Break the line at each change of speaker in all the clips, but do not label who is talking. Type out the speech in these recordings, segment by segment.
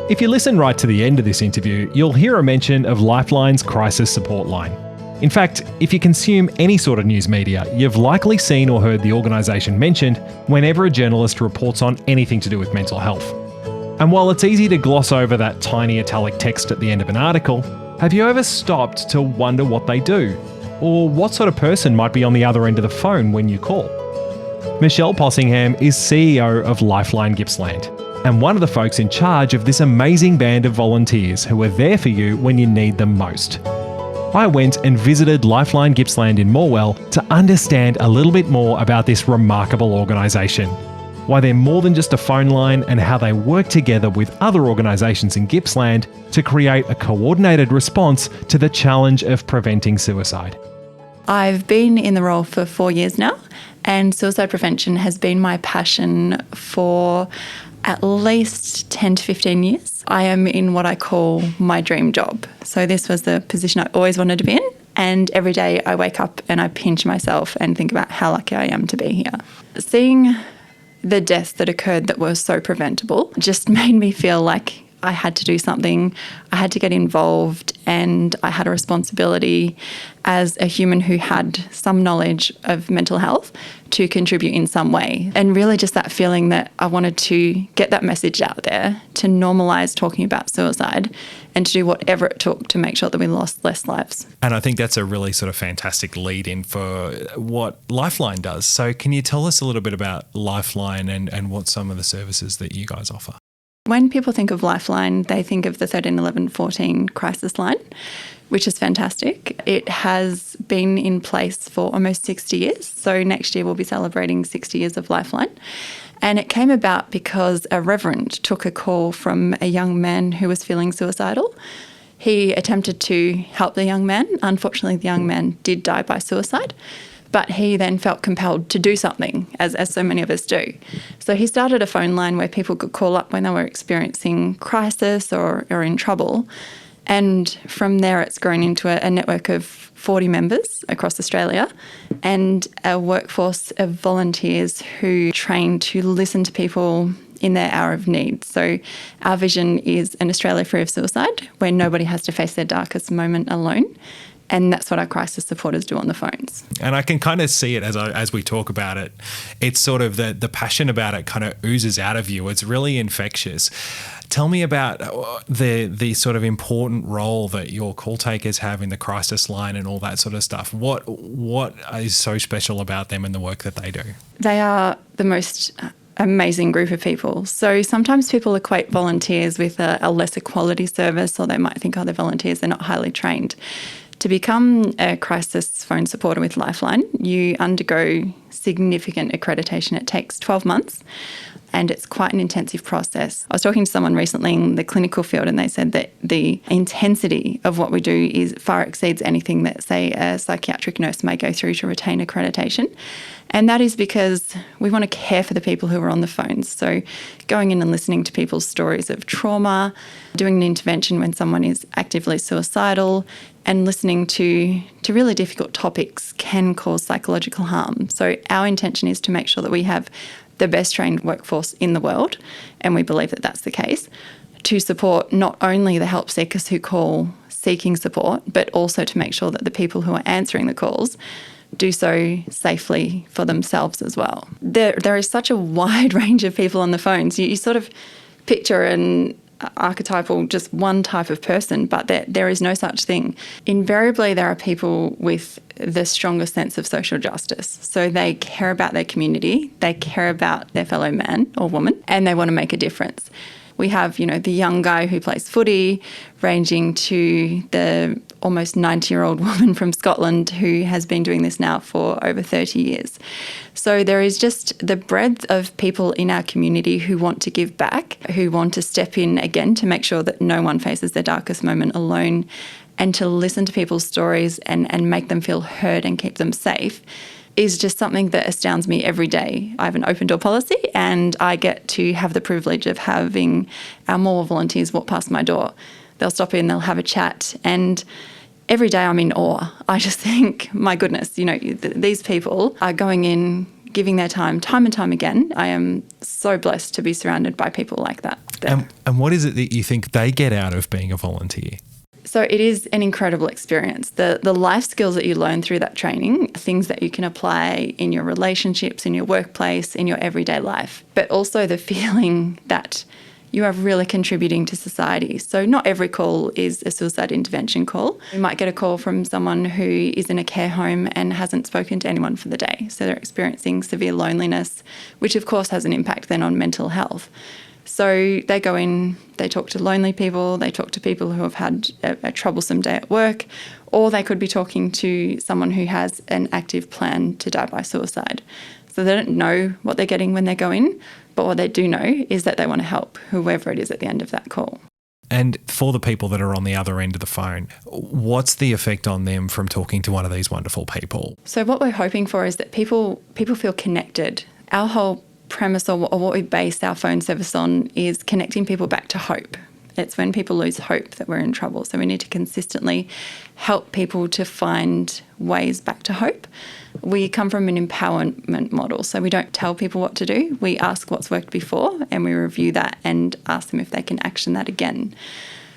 If you listen right to the end of this interview, you'll hear a mention of Lifeline's crisis support line. In fact, if you consume any sort of news media, you've likely seen or heard the organisation mentioned whenever a journalist reports on anything to do with mental health. And while it's easy to gloss over that tiny italic text at the end of an article, have you ever stopped to wonder what they do? Or what sort of person might be on the other end of the phone when you call? Michelle Possingham is CEO of Lifeline Gippsland, and one of the folks in charge of this amazing band of volunteers who are there for you when you need them most. I went and visited Lifeline Gippsland in Morwell to understand a little bit more about this remarkable organisation, why they're more than just a phone line, and how they work together with other organisations in Gippsland to create a coordinated response to the challenge of preventing suicide.
I've been in the role for 4 years now, and suicide prevention has been my passion for at least 10 to 15 years. I am in what I call my dream job. So this was the position I always wanted to be in, and every day I wake up and I pinch myself and think about how lucky I am to be here. Seeing the deaths that occurred that were so preventable just made me feel like I had to do something, I had to get involved, and I had a responsibility as a human who had some knowledge of mental health to contribute in some way. And really just that feeling that I wanted to get that message out there, to normalise talking about suicide, and to do whatever it took to make sure that we lost less lives.
And I think that's a really sort of fantastic lead in for what Lifeline does. So can you tell us a little bit about Lifeline and what some of the services that you guys offer?
When people think of Lifeline, they think of the 13 11 14 crisis line, which is fantastic. It has been in place for almost 60 years. So next year we'll be celebrating 60 years of Lifeline. And it came about because a reverend took a call from a young man who was feeling suicidal. He attempted to help the young man. Unfortunately, the young man did die by suicide. But he then felt compelled to do something, as so many of us do. So he started a phone line where people could call up when they were experiencing crisis or in trouble. And from there, it's grown into a network of 40 members across Australia and a workforce of volunteers who train to listen to people in their hour of need. So our vision is an Australia free of suicide, where nobody has to face their darkest moment alone. And that's what our crisis supporters do on the phones.
And I can kind of see it as we talk about it. It's sort of the passion about it kind of oozes out of you. It's really infectious. Tell me about the sort of important role that your call takers have in the crisis line and all that sort of stuff. What is so special about them and the work that they do?
They are the most amazing group of people. So sometimes people equate volunteers with a lesser quality service, or they might think, they're volunteers, they're not highly trained. To become a crisis phone supporter with Lifeline, you undergo significant accreditation. It takes 12 months and it's quite an intensive process. I was talking to someone recently in the clinical field and they said that the intensity of what we do far exceeds anything that, say, a psychiatric nurse may go through to retain accreditation. And that is because we want to care for the people who are on the phones. So going in and listening to people's stories of trauma, doing an intervention when someone is actively suicidal, and listening to really difficult topics can cause psychological harm. So our intention is to make sure that we have the best trained workforce in the world, and we believe that that's the case, to support not only the help seekers who call seeking support, but also to make sure that the people who are answering the calls do so safely for themselves as well. There is such a wide range of people on the phones. You sort of picture an archetypal, just one type of person, but there is no such thing. Invariably, there are people with the strongest sense of social justice. So they care about their community, they care about their fellow man or woman, and they want to make a difference. We have, the young guy who plays footy, ranging to the almost 90-year-old woman from Scotland who has been doing this now for over 30 years. So there is just the breadth of people in our community who want to give back, who want to step in again to make sure that no one faces their darkest moment alone, and to listen to people's stories and make them feel heard and keep them safe is just something that astounds me every day. I have an open door policy and I get to have the privilege of having our Morwell volunteers walk past my door. They'll stop in, they'll have a chat, and every day I'm in awe. I just think, my goodness, these people are going in, giving their time and time again. I am so blessed to be surrounded by people like that.
And what is it that you think they get out of being a volunteer?
So it is an incredible experience. The life skills that you learn through that training, things that you can apply in your relationships, in your workplace, in your everyday life, but also the feeling that you are really contributing to society. So not every call is a suicide intervention call. You might get a call from someone who is in a care home and hasn't spoken to anyone for the day. So they're experiencing severe loneliness, which of course has an impact then on mental health. So they go in, they talk to lonely people, they talk to people who have had a troublesome day at work, or they could be talking to someone who has an active plan to die by suicide. So they don't know what they're getting when they go in, but what they do know is that they want to help whoever it is at the end of that call.
And for the people that are on the other end of the phone, what's the effect on them from talking to one of these wonderful people?
So what we're hoping for is that people feel connected. Our whole premise or what we base our phone service on is connecting people back to hope. It's when people lose hope that we're in trouble. So we need to consistently help people to find ways back to hope. We come from an empowerment model. So we don't tell people what to do. We ask what's worked before and we review that and ask them if they can action that again.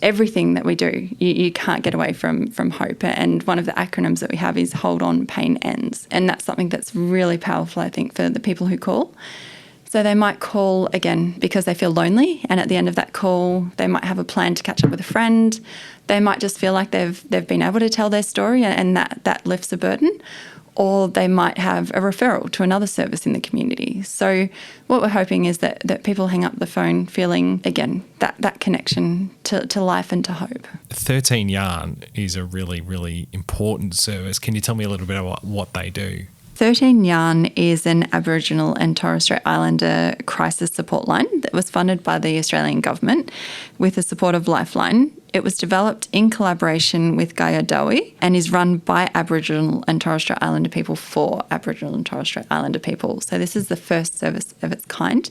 Everything that we do, you can't get away from hope. And one of the acronyms that we have is Hold On, Pain Ends. And that's something that's really powerful, I think, for the people who call. So they might call, again, because they feel lonely, and at the end of that call, they might have a plan to catch up with a friend. They might just feel like they've been able to tell their story and that lifts a burden. Or they might have a referral to another service in the community. So what we're hoping is that people hang up the phone feeling, again, that connection to life and to hope.
13 Yarn is a really, really important service. Can you tell me a little bit about what they do?
13 Yarn is an Aboriginal and Torres Strait Islander crisis support line that was funded by the Australian government with the support of Lifeline. It was developed in collaboration with Gaia Dawi and is run by Aboriginal and Torres Strait Islander people for Aboriginal and Torres Strait Islander people. So this is the first service of its kind.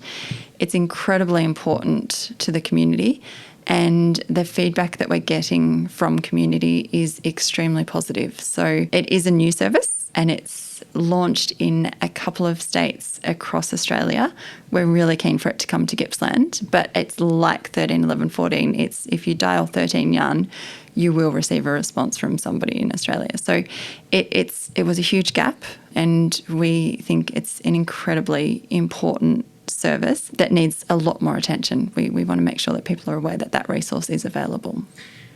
It's incredibly important to the community, and the feedback that we're getting from community is extremely positive. So it is a new service and it's launched in a couple of states across Australia. We're really keen for it to come to Gippsland, but it's like 13, 11, 14. It's if you dial 13 Yarn, you will receive a response from somebody in Australia. So it was a huge gap, and we think it's an incredibly important service that needs a lot more attention. We want to make sure that people are aware that resource is available.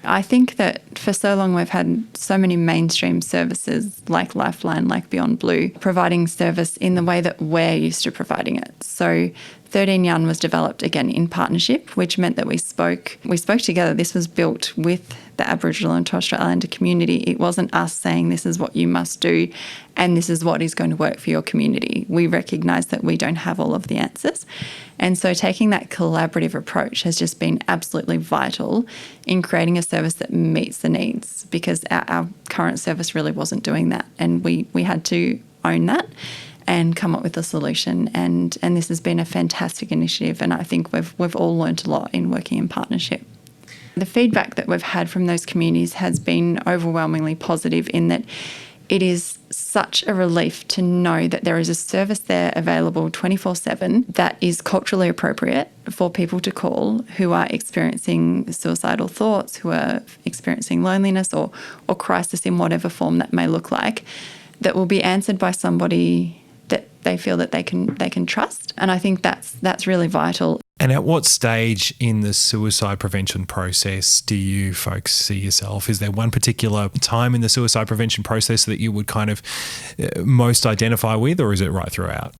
I think that for so long we've had so many mainstream services like Lifeline, like Beyond Blue, providing service in the way that we're used to providing it. So 13 Yarn was developed, again, in partnership, which meant that we spoke together. This was built with the Aboriginal and Torres Strait Islander community. It wasn't us saying this is what you must do and this is what is going to work for your community. We recognise that we don't have all of the answers. And so taking that collaborative approach has just been absolutely vital in creating a service that meets the needs, because our current service really wasn't doing that, and we had to own that and come up with a solution. And this has been a fantastic initiative, and I think we've all learned a lot in working in partnership. The feedback that we've had from those communities has been overwhelmingly positive, in that it is such a relief to know that there is a service there available 24/7 that is culturally appropriate for people to call who are experiencing suicidal thoughts, who are experiencing loneliness or crisis in whatever form that may look like, that will be answered by somebody that they feel that they can trust. And I think that's really vital.
And at what stage in the suicide prevention process do you folks see yourself? Is there one particular time in the suicide prevention process that you would kind of most identify with, or is it right throughout?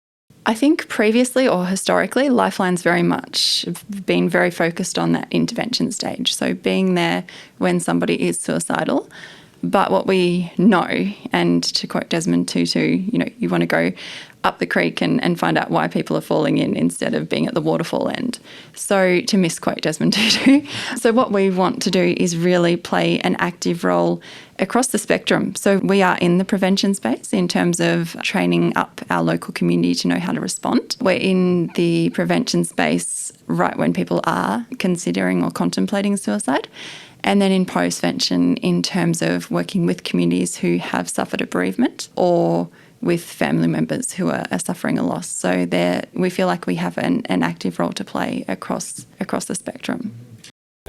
I think previously or historically, Lifeline's very much been very focused on that intervention stage. So being there when somebody is suicidal. But what we know, and to quote Desmond Tutu, you want to go up the creek and find out why people are falling in instead of being at the waterfall end. So to misquote Desmond Tutu. So what we want to do is really play an active role across the spectrum. So we are in the prevention space in terms of training up our local community to know how to respond. We're in the prevention space right when people are considering or contemplating suicide. And then in postvention in terms of working with communities who have suffered a bereavement or with family members who are suffering a loss. So we feel like we have an active role to play across the spectrum.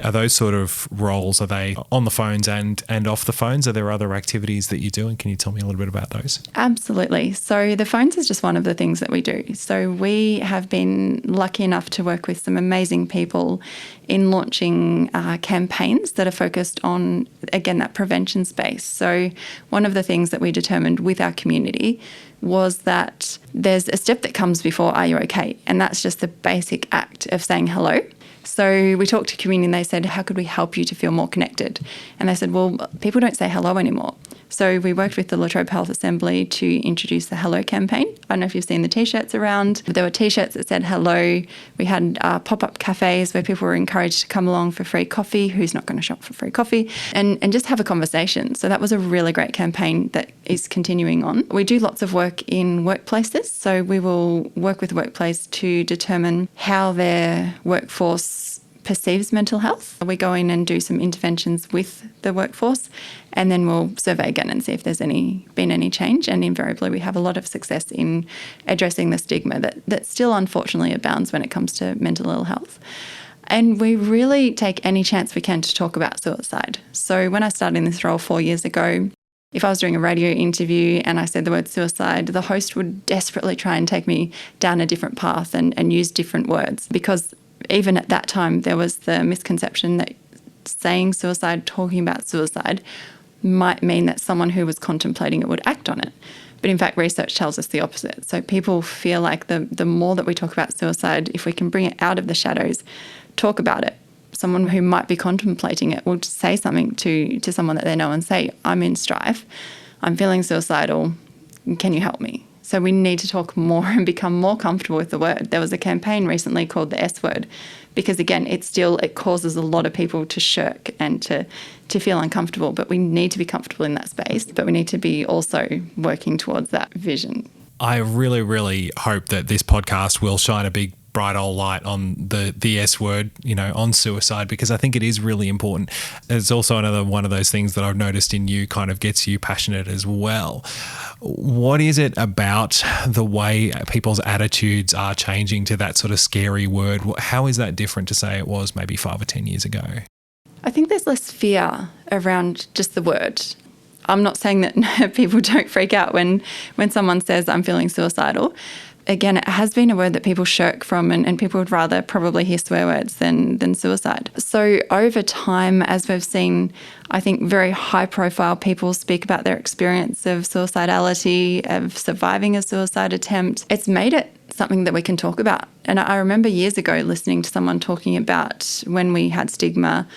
Are those sort of roles, are they on the phones and off the phones? Are there other activities that you do? And can you tell me a little bit about those?
Absolutely. So the phones is just one of the things that we do. So we have been lucky enough to work with some amazing people in launching campaigns that are focused on, again, that prevention space. So one of the things that we determined with our community was that there's a step that comes before "Are you okay?" And that's just the basic act of saying hello. So we talked to community and they said, how could we help you to feel more connected? And they said, well, people don't say hello anymore. So we worked with the Latrobe Health Assembly to introduce the Hello campaign. I don't know if you've seen the T-shirts around. There were T-shirts that said hello. We had pop-up cafes where people were encouraged to come along for free coffee. Who's not going to shop for free coffee? And just have a conversation. So that was a really great campaign that is continuing on. We do lots of work in workplaces. So we will work with workplace to determine how their workforce perceives mental health. We go in and do some interventions with the workforce, and then we'll survey again and see if there's been any change. And invariably we have a lot of success in addressing the stigma that still unfortunately abounds when it comes to mental ill health. And we really take any chance we can to talk about suicide. So when I started in this role 4 years ago, if I was doing a radio interview and I said the word suicide, the host would desperately try and take me down a different path and use different words, because even at that time, there was the misconception that saying suicide, talking about suicide, might mean that someone who was contemplating it would act on it. But in fact, research tells us the opposite. So people feel like the more that we talk about suicide, if we can bring it out of the shadows, talk about it, someone who might be contemplating it will say something to someone that they know and say, I'm in strife, I'm feeling suicidal, can you help me? So we need to talk more and become more comfortable with the word. There was a campaign recently called the S word, because again, it causes a lot of people to shirk and to feel uncomfortable. But we need to be comfortable in that space, but we need to be also working towards that vision.
I really, really hope that this podcast will shine a big bright old light on the S word, on suicide, because I think it is really important. It's also another one of those things that I've noticed in you kind of gets you passionate as well. What is it about the way people's attitudes are changing to that sort of scary word? How is that different to say it was maybe 5 or 10 years ago?
I think there's less fear around just the word. I'm not saying that people don't freak out when someone says I'm feeling suicidal. Again, it has been a word that people shirk from, and people would rather probably hear swear words than suicide. So over time, as we've seen, I think very high-profile people speak about their experience of suicidality, of surviving a suicide attempt, it's made it something that we can talk about. And I remember years ago listening to someone talking about when we had stigma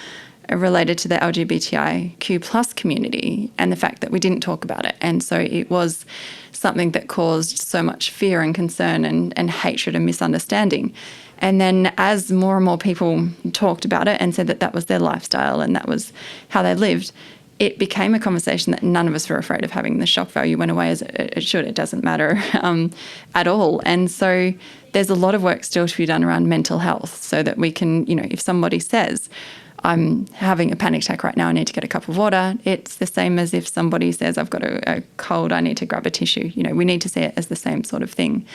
related to the LGBTIQ plus community and the fact that we didn't talk about it. And so it was something that caused so much fear and concern and hatred and misunderstanding. And then as more and more people talked about it and said that was their lifestyle and that was how they lived, it became a conversation that none of us were afraid of having. The shock value went away as it should. It doesn't matter at all. And so there's a lot of work still to be done around mental health so that we can, if somebody says, I'm having a panic attack right now, I need to get a cup of water, it's the same as if somebody says, I've got a cold, I need to grab a tissue. We need to see it as the same sort of thing.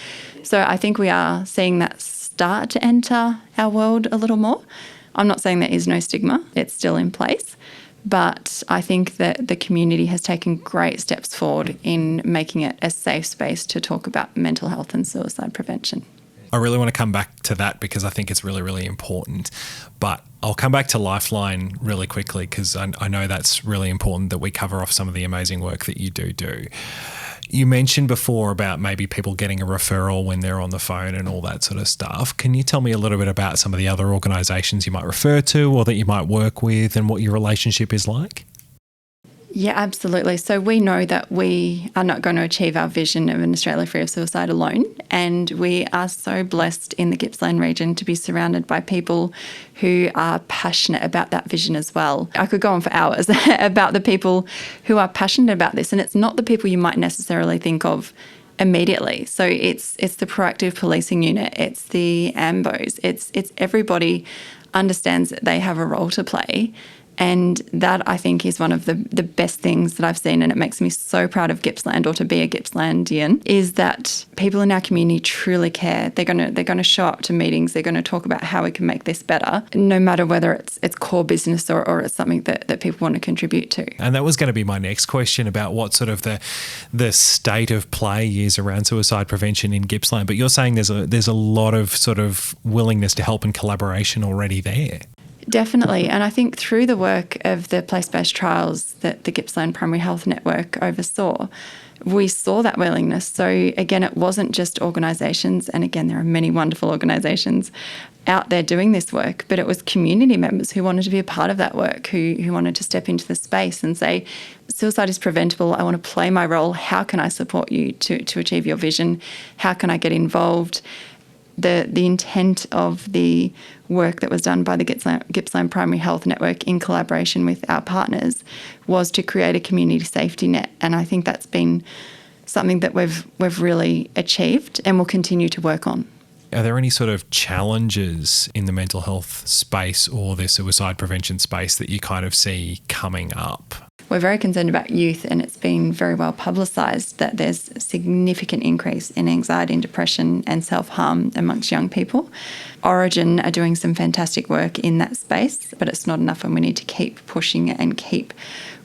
So I think we are seeing that start to enter our world a little more. I'm not saying there is no stigma, it's still in place. But I think that the community has taken great steps forward in making it a safe space to talk about mental health and suicide prevention.
I really want to come back to that because I think it's really, really important. But I'll come back to Lifeline really quickly because I know that's really important that we cover off some of the amazing work that you do. You mentioned before about maybe people getting a referral when they're on the phone and all that sort of stuff. Can you tell me a little bit about some of the other organisations you might refer to or that you might work with and what your relationship is like?
Yeah, absolutely. So we know that we are not going to achieve our vision of an Australia free of suicide alone. And we are so blessed in the Gippsland region to be surrounded by people who are passionate about that vision as well. I could go on for hours about the people who are passionate about this. And it's not the people you might necessarily think of immediately. So it's the proactive policing unit, it's the AMBOs, it's everybody understands that they have a role to play And that, I think, is one of the best things that I've seen, and it makes me so proud of Gippsland, or to be a Gippslandian, is that people in our community truly care. They're gonna show up to meetings. They're going to talk about how we can make this better, no matter whether it's core business or it's something that people want to contribute to.
And that was going to be my next question about what sort of the state of play is around suicide prevention in Gippsland. But you're saying there's a lot of sort of willingness to help and collaboration already there.
Definitely. And I think through the work of the place-based trials that the Gippsland Primary Health Network oversaw, we saw that willingness. So again, it wasn't just organisations, and again, there are many wonderful organisations out there doing this work, but it was community members who wanted to be a part of that work, who wanted to step into the space and say, suicide is preventable, I want to play my role, how can I support you to achieve your vision, how can I get involved? The intent of the work that was done by the Gippsland Primary Health Network in collaboration with our partners was to create a community safety net. And I think that's been something that we've really achieved and will continue to work on.
Are there any sort of challenges in the mental health space or the suicide prevention space that you kind of see coming up?
We're very concerned about youth, and it's been very well publicised that there's a significant increase in anxiety and depression and self-harm amongst young people. Origin are doing some fantastic work in that space, but it's not enough, and we need to keep pushing and keep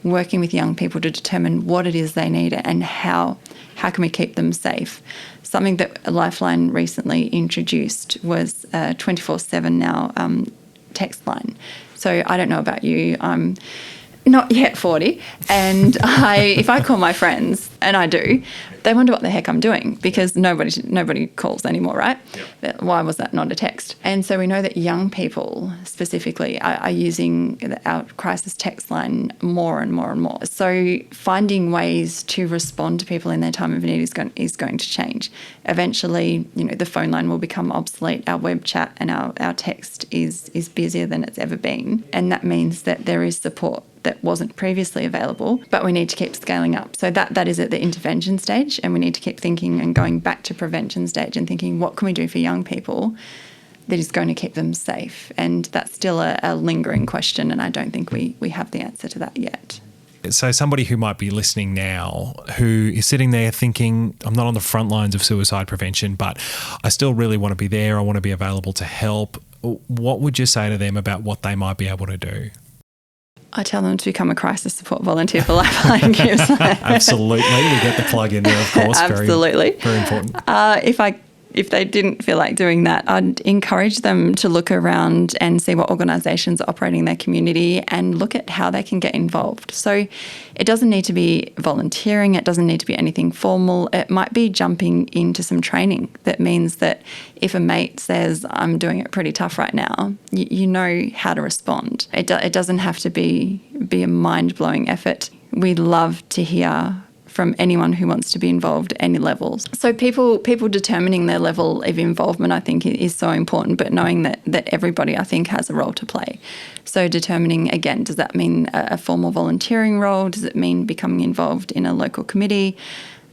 working with young people to determine what it is they need and how can we keep them safe. Something that Lifeline recently introduced was a 24/7 now text line. So I don't know about you, I'm not yet 40, and if I call my friends, and I do, they wonder what the heck I'm doing, because nobody calls anymore, right? Yep. Why was that not a text? And so we know that young people specifically are using our crisis text line more and more and more. So finding ways to respond to people in their time of need is going to change. Eventually, the phone line will become obsolete. Our web chat and our text is busier than it's ever been, and that means that there is support that wasn't previously available, but we need to keep scaling up. So that is at the intervention stage, and we need to keep thinking and going back to prevention stage and thinking, what can we do for young people that is going to keep them safe? And that's still a lingering question, and I don't think we have the answer to that yet.
So somebody who might be listening now who is sitting there thinking, I'm not on the front lines of suicide prevention, but I still really want to be there, I want to be available to help. What would you say to them about what they might be able to do?
I tell them to become a crisis support volunteer for Lifeline Gippsland.
Absolutely. We get the plug in there, of course.
Absolutely.
Very important.
If they didn't feel like doing that, I'd encourage them to look around and see what organisations are operating in their community and look at how they can get involved. So it doesn't need to be volunteering. It doesn't need to be anything formal. It might be jumping into some training. That means that if a mate says, I'm doing it pretty tough right now, you know how to respond. It doesn't have to be a mind-blowing effort. We love to hear from anyone who wants to be involved at any levels. So people determining their level of involvement, I think, is so important, but knowing that everybody, I think, has a role to play. So determining, again, does that mean a formal volunteering role? Does it mean becoming involved in a local committee?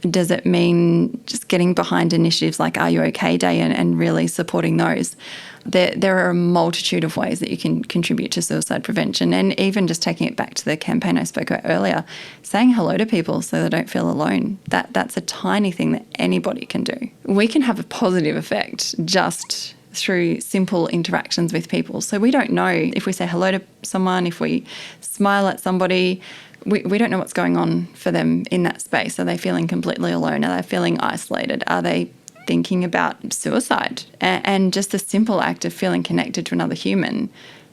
Does it mean just getting behind initiatives like Are You OK Day and really supporting those? There are a multitude of ways that you can contribute to suicide prevention, and even just taking it back to the campaign I spoke about earlier, saying hello to people so they don't feel alone. That's a tiny thing that anybody can do. We can have a positive effect just through simple interactions with people. So we don't know if we say hello to someone, if we smile at somebody, we don't know what's going on for them in that space. Are they feeling completely alone? Are they feeling isolated? Are they thinking about suicide? And just the simple act of feeling connected to another human,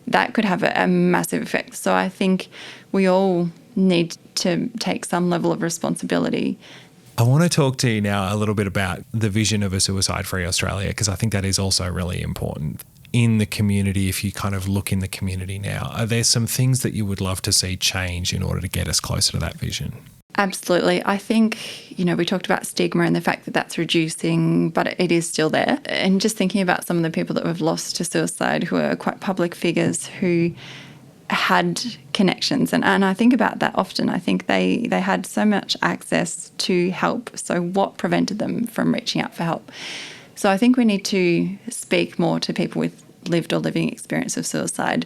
that could have a massive effect. So I think we all need to take some level of responsibility.
I want to talk to you now a little bit about the vision of a suicide-free Australia, because I think that is also really important. In the community, if you kind of look in the community now, are there some things that you would love to see change in order to get us closer to that vision?
Absolutely. I think, we talked about stigma and the fact that that's reducing, but it is still there. And just thinking about some of the people that we've lost to suicide who are quite public figures who had connections. And I think about that often. I think they had so much access to help. So what prevented them from reaching out for help? So I think we need to speak more to people with lived or living experience of suicide,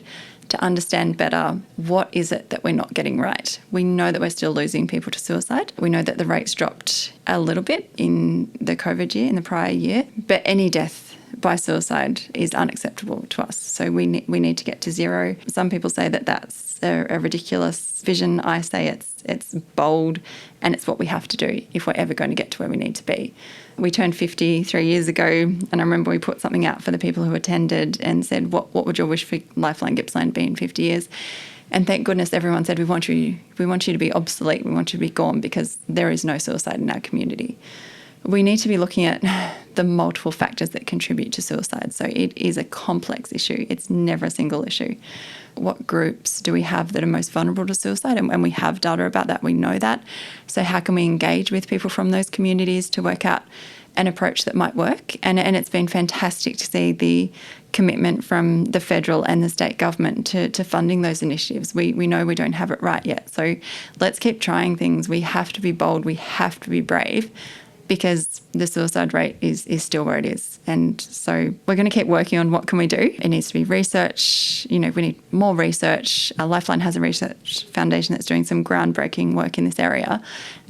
to understand better what is it that we're not getting right. We know that we're still losing people to suicide. We know that the rates dropped a little bit in the COVID year, in the prior year, but any death by suicide is unacceptable to us. So we need to get to zero. Some people say that that's a ridiculous vision. I say it's bold, and it's what we have to do if we're ever going to get to where we need to be. We turned 50 3 years ago, and I remember we put something out for the people who attended and said, what would your wish for Lifeline Gippsland be in 50 years? And thank goodness everyone said, we want you to be obsolete, we want you to be gone, because there is no suicide in our community. We need to be looking at the multiple factors that contribute to suicide. So it is a complex issue. It's never a single issue. What groups do we have that are most vulnerable to suicide? And we have data about that. We know that. So how can we engage with people from those communities to work out an approach that might work? And it's been fantastic to see the commitment from the federal and the state government to funding those initiatives. We know we don't have it right yet. So let's keep trying things. We have to be bold. We have to be brave, because the suicide rate is still where it is. And so we're going to keep working on what can we do. It needs to be research. We need more research. Lifeline has a research foundation that's doing some groundbreaking work in this area,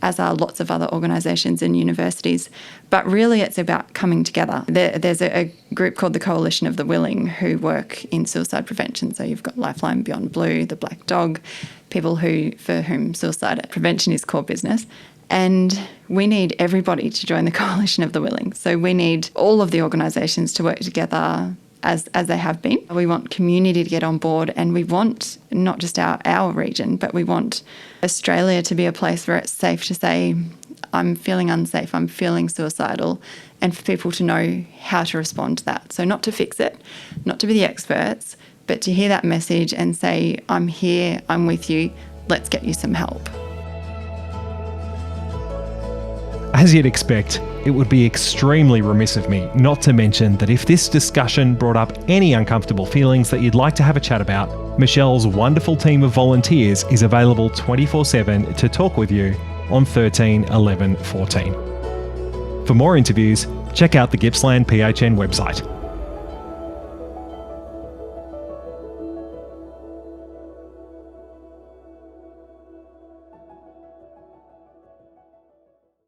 as are lots of other organisations and universities. But really it's about coming together. There's a group called the Coalition of the Willing who work in suicide prevention. So you've got Lifeline Beyond Blue, the Black Dog, people for whom suicide prevention is core business. And we need everybody to join the Coalition of the Willing. So we need all of the organisations to work together as they have been. We want community to get on board, and we want not just our region, but we want Australia to be a place where it's safe to say, I'm feeling unsafe, I'm feeling suicidal, and for people to know how to respond to that. So not to fix it, not to be the experts, but to hear that message and say, I'm here, I'm with you, let's get you some help.
As you'd expect, it would be extremely remiss of me not to mention that if this discussion brought up any uncomfortable feelings that you'd like to have a chat about, Michelle's wonderful team of volunteers is available 24/7 to talk with you on 13 11 14. For more interviews, check out the Gippsland PHN website.